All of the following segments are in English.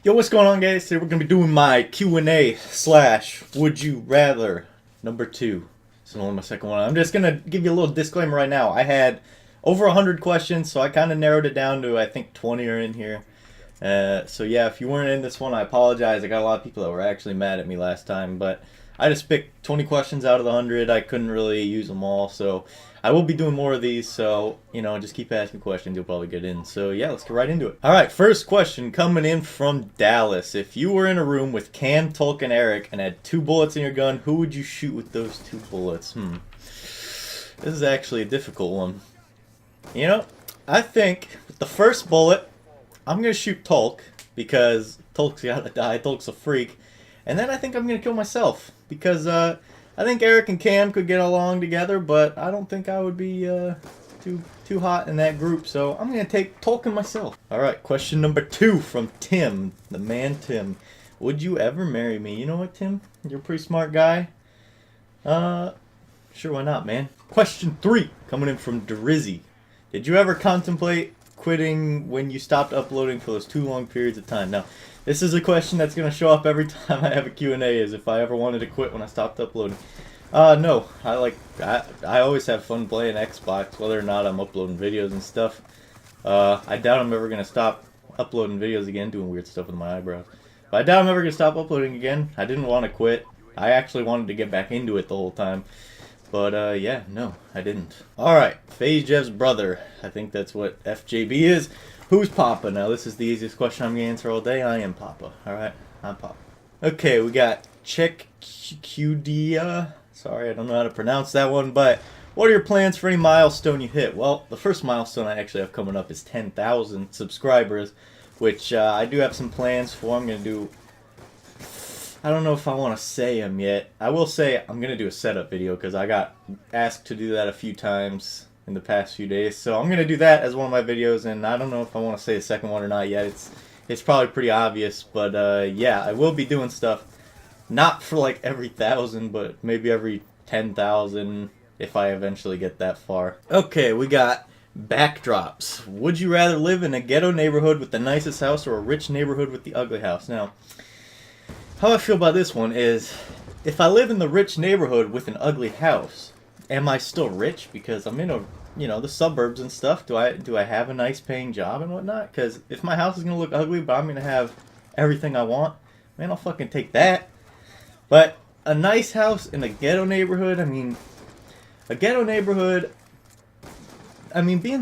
Yo, what's going on, guys? Today we're going to be doing my Q&A slash Would You Rather number 2. This is only my second one. I'm just going to give you a little disclaimer right now. I had over 100 questions, so I kind of narrowed it down to, I think, 20 are in here. So yeah, if you weren't in this one, I apologize. I got a lot of people that were actually mad at me last time, but I just picked 20 questions out of the 100. I couldn't really use them all, so I will be doing more of these, so, just keep asking questions. You'll probably get in. So yeah, let's get right into it. All right, first question coming in from Dallas. If you were in a room with Cam, Tolk, and Eric and had 2 bullets in your gun, who would you shoot with those 2 bullets? This is actually a difficult one. I think with the first bullet, I'm going to shoot Tolk because Tolk's got to die. Tolk's a freak. And then I think I'm going to kill myself because I think Eric and Cam could get along together, but I don't think I would be too hot in that group. So I'm going to take Tolk and myself. All right, question number 2 from Tim, the man Tim. Would you ever marry me? You know what, Tim? You're a pretty smart guy. Sure, why not, man? Question 3 coming in from Drizzy. Did you ever contemplate quitting when you stopped uploading for those 2 long periods of time? Now, this is a question that's going to show up every time I have a Q&A, is if I ever wanted to quit when I stopped uploading. No. I always have fun playing Xbox, whether or not I'm uploading videos and stuff. I doubt I'm ever going to stop uploading videos again, doing weird stuff with my eyebrows. But I doubt I'm ever going to stop uploading again. I didn't want to quit. I actually wanted to get back into it the whole time. But, yeah, no, I didn't. Alright, FaZe Jev's brother. I think that's what FJB is. Who's Papa? Now, this is the easiest question I'm going to answer all day. I am Papa. Alright, I'm Papa. Okay, we got Check QDA. Sorry, I don't know how to pronounce that one, but what are your plans for any milestone you hit? Well, the first milestone I actually have coming up is 10,000 subscribers, which I do have some plans for. I'm going to do... I don't know if I want to say them yet. I will say I'm going to do a setup video because I got asked to do that a few times in the past few days. So I'm going to do that as one of my videos, and I don't know if I want to say the second one or not yet. It's probably pretty obvious, but yeah, I will be doing stuff not for like every 1,000, but maybe every 10,000 if I eventually get that far. Okay, we got backdrops. Would you rather live in a ghetto neighborhood with the nicest house or a rich neighborhood with the ugly house? Now, how I feel about this one is, if I live in the rich neighborhood with an ugly house, am I still rich because I'm in the suburbs and stuff? Do I have a nice paying job and whatnot? Because if my house is gonna look ugly, but I'm gonna have everything I want, man, I'll fucking take that. But a nice house in a ghetto neighborhood, being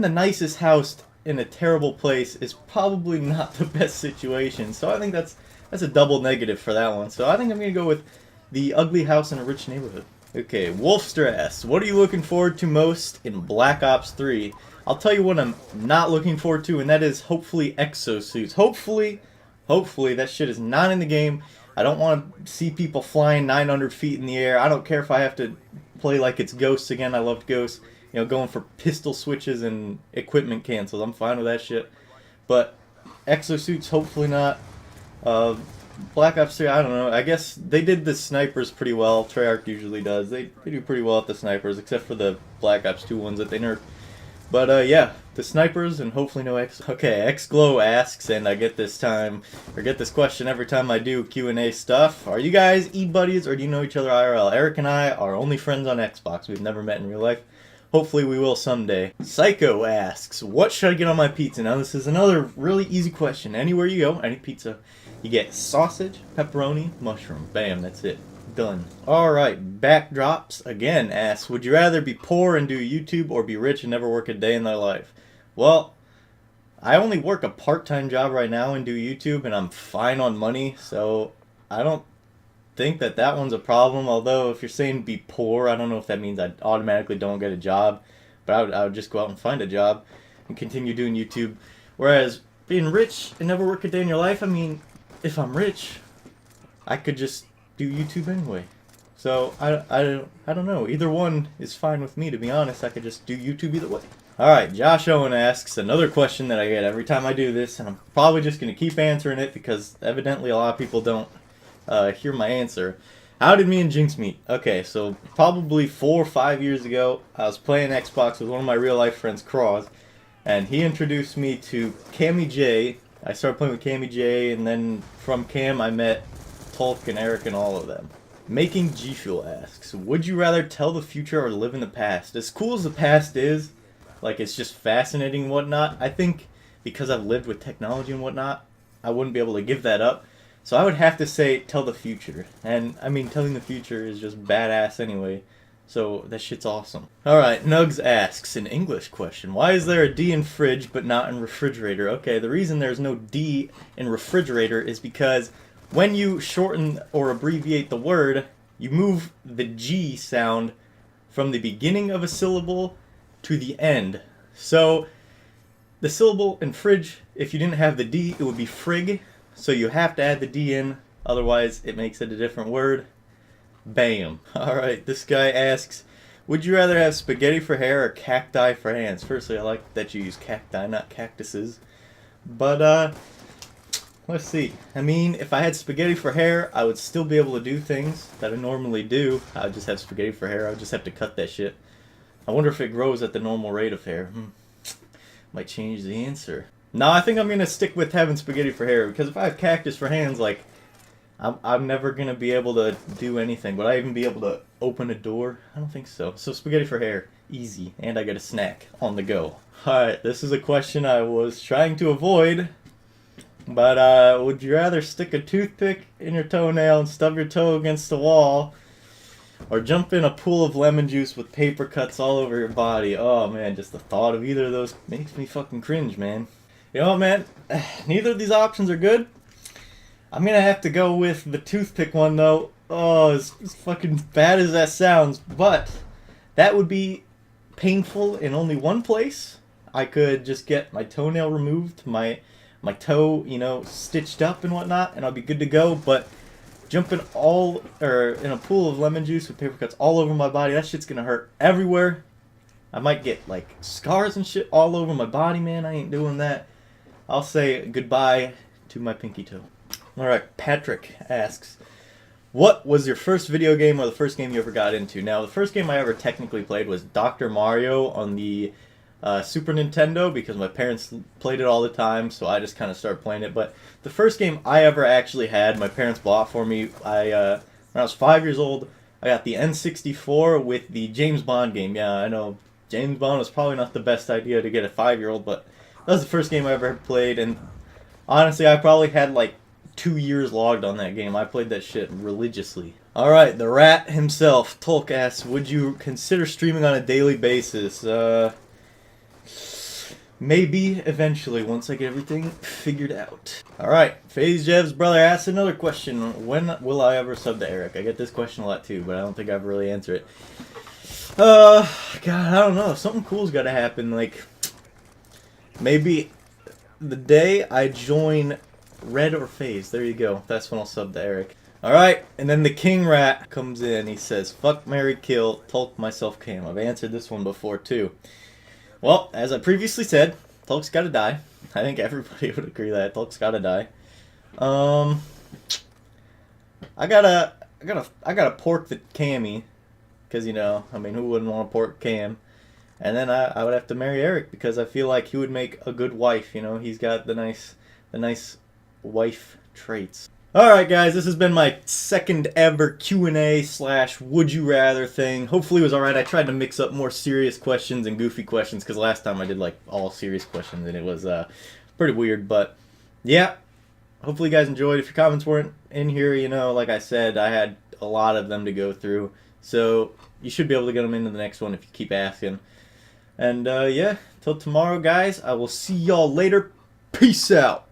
the nicest house in a terrible place is probably not the best situation. So I think that's a double negative for that one. So I think I'm going to go with the ugly house in a rich neighborhood. Okay, Wolfster asks, what are you looking forward to most in Black Ops 3? I'll tell you what I'm not looking forward to, and that is hopefully exosuits. Hopefully that shit is not in the game. I don't want to see people flying 900 feet in the air. I don't care if I have to play like it's Ghosts again. I loved Ghosts. Going for pistol switches and equipment cancels. I'm fine with that shit. But exosuits, hopefully not. Black Ops 3, I don't know. I guess they did the snipers pretty well. Treyarch usually does. They do pretty well at the snipers, except for the Black Ops 2 ones that they nerfed. But yeah, the snipers and hopefully no X. Okay, XGlow asks, and I get this question every time I do Q&A stuff. Are you guys e-buddies or do you know each other IRL? Eric and I are only friends on Xbox. We've never met in real life. Hopefully we will someday. Psycho asks, what should I get on my pizza? Now this is another really easy question. Anywhere you go, any pizza, you get sausage, pepperoni, mushroom. Bam, that's it. Done. Alright, Backdrops again asks, would you rather be poor and do YouTube or be rich and never work a day in their life? Well, I only work a part-time job right now and do YouTube, and I'm fine on money, so I don't think that one's a problem. Although if you're saying be poor, I don't know if that means I automatically don't get a job, but I would just go out and find a job and continue doing YouTube. Whereas being rich and never work a day in your life, if I'm rich, I could just do YouTube anyway. So I don't know. Either one is fine with me, to be honest. I could just do YouTube either way. Alright, Josh Owen asks another question that I get every time I do this, and I'm probably just going to keep answering it because evidently a lot of people don't hear my answer. How did me and Jinx meet? Okay, so probably 4 or 5 years ago, I was playing Xbox with one of my real life friends, Cross, and he introduced me to Cammy J, I started playing with Cammy J, and then from Cam I met Tolk and Eric and all of them. Making G Fuel asks, would you rather tell the future or live in the past? As cool as the past is, like it's just fascinating and whatnot, I think because I've lived with technology and whatnot, I wouldn't be able to give that up. So I would have to say tell the future. And I mean, telling the future is just badass anyway. So that shit's awesome. Alright, Nugs asks an English question. Why is there a D in fridge but not in refrigerator? Okay, the reason there's no D in refrigerator is because when you shorten or abbreviate the word, you move the G sound from the beginning of a syllable to the end. So the syllable in fridge, if you didn't have the D, it would be frig. So you have to add the D in, otherwise it makes it a different word. Bam. Alright, this guy asks, would you rather have spaghetti for hair or cacti for hands? Firstly, I like that you use cacti, not cactuses. But, let's see. I mean, if I had spaghetti for hair, I would still be able to do things that I normally do. I would just have spaghetti for hair. I would just have to cut that shit. I wonder if it grows at the normal rate of hair. Might change the answer. No, I think I'm going to stick with having spaghetti for hair, because if I have cactus for hands, like, I'm never going to be able to do anything. Would I even be able to open a door? I don't think so. So spaghetti for hair. Easy. And I get a snack on the go. Alright, this is a question I was trying to avoid. But, would you rather stick a toothpick in your toenail and stub your toe against the wall, or jump in a pool of lemon juice with paper cuts all over your body? Oh, man, just the thought of either of those makes me fucking cringe, man. You know what, man? Neither of these options are good. I'm gonna have to go with the toothpick one, though. Oh, as fucking bad as that sounds. But that would be painful in only one place. I could just get my toenail removed, my toe, you know, stitched up and whatnot, and I'll be good to go. But jumping in a pool of lemon juice with paper cuts all over my body, that shit's gonna hurt everywhere. I might get, like, scars and shit all over my body, man. I ain't doing that. I'll say goodbye to my pinky toe. Alright, Patrick asks, what was your first video game or the first game you ever got into? Now, the first game I ever technically played was Dr. Mario on the Super Nintendo, because my parents played it all the time, so I just kind of started playing it. But the first game I ever actually had, my parents bought for me, when I was 5 years old, I got the N64 with the James Bond game. Yeah, I know, James Bond was probably not the best idea to get a 5-year-old, but that was the first game I ever played, and honestly, I probably had like 2 years logged on that game. I played that shit religiously. Alright, the rat himself, Tolk asks, would you consider streaming on a daily basis? Maybe eventually, once I get everything figured out. Alright, FaZe Jev's brother asks another question. When will I ever sub to Eric? I get this question a lot too, but I don't think I've really answered it. God, I don't know. Something cool's gotta happen. Like, maybe the day I join Red or FaZe. There you go. That's when I'll sub to Eric. Alright, and then the King Rat comes in. He says, fuck, marry, kill, Tolk, myself, Cam. I've answered this one before too. Well, as I previously said, Tolk's gotta die. I think everybody would agree that Tolk's gotta die. I gotta pork the Cammy, because, you know, I mean, who wouldn't want to pork Cam? And then I would have to marry Eric, because I feel like he would make a good wife, you know? He's got the nice wife traits. Alright guys, this has been my second ever Q&A / would you rather thing. Hopefully it was alright. I tried to mix up more serious questions and goofy questions, because last time I did like all serious questions and it was pretty weird. But yeah, hopefully you guys enjoyed. If your comments weren't in here, you know, like I said, I had a lot of them to go through. So you should be able to get them into the next one if you keep asking. And yeah, till tomorrow guys, I will see y'all later. Peace out.